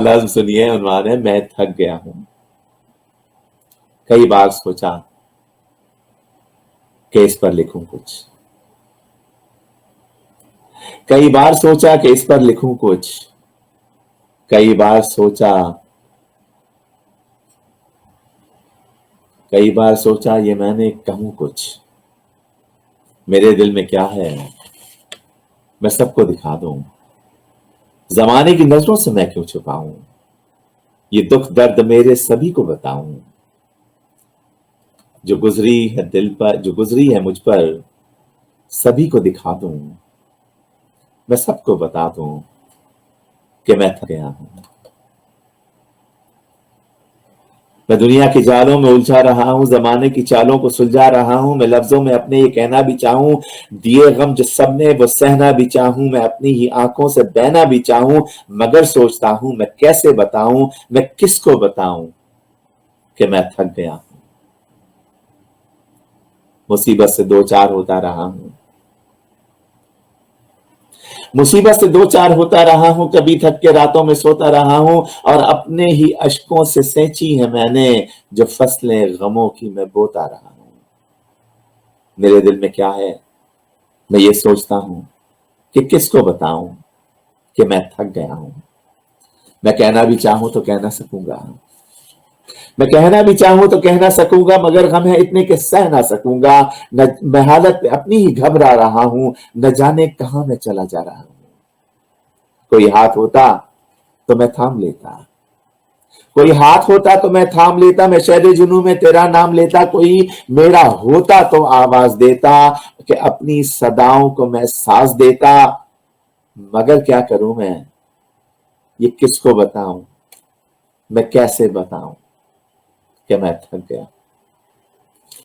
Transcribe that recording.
لفظ سنیے، عنوان ہے میں تھک گیا ہوں۔ کئی بار سوچا کہ اس پر لکھوں کچھ، کئی بار سوچا کہ اس پر لکھوں کچھ، کئی بار سوچا، کئی بار سوچا یہ میں نے کہوں کچھ، میرے دل میں کیا ہے میں سب کو دکھا دوں، زمانے کی نظروں سے میں کیوں چھپاؤں، یہ دکھ درد میرے سبھی کو بتاؤں، جو گزری ہے دل پر، جو گزری ہے مجھ پر سبھی کو دکھا دوں، میں سب کو بتا دوں کہ میں تھک گیا ہوں۔ میں دنیا کے جالوں میں الجھا رہا ہوں، زمانے کی چالوں کو سلجھا رہا ہوں، میں لفظوں میں اپنے یہ کہنا بھی چاہوں، دیے غم جو سب نے وہ سہنا بھی چاہوں، میں اپنی ہی آنکھوں سے بہنا بھی چاہوں، مگر سوچتا ہوں میں کیسے بتاؤں، میں کس کو بتاؤں کہ میں تھک گیا ہوں۔ مصیبت سے دو چار ہوتا رہا ہوں، مصیبت سے دو چار ہوتا رہا ہوں، کبھی تھک کے راتوں میں سوتا رہا ہوں، اور اپنے ہی اشکوں سے سینچی ہے میں نے جو فصلیں غموں کی میں بوتا رہا ہوں۔ میرے دل میں کیا ہے میں یہ سوچتا ہوں کہ کس کو بتاؤں کہ میں تھک گیا ہوں۔ میں کہنا بھی چاہوں تو کہہ نہ سکوں گا، میں کہنا بھی چاہوں تو کہہ نہ سکوں گا، مگر غم ہے اتنے کہ سہ نہ سکوں گا، میں حالت پہ اپنی ہی گھبرا رہا ہوں، نہ جانے کہاں میں چلا جا رہا ہوں۔ کوئی ہاتھ ہوتا تو میں تھام لیتا، کوئی ہاتھ ہوتا تو میں تھام لیتا، میں شہد جنوں میں تیرا نام لیتا، کوئی میرا ہوتا تو آواز دیتا کہ اپنی صداؤں کو میں ساز دیتا، مگر کیا کروں میں، یہ کس کو بتاؤں، میں کیسے بتاؤں کہ میں تھک گیا۔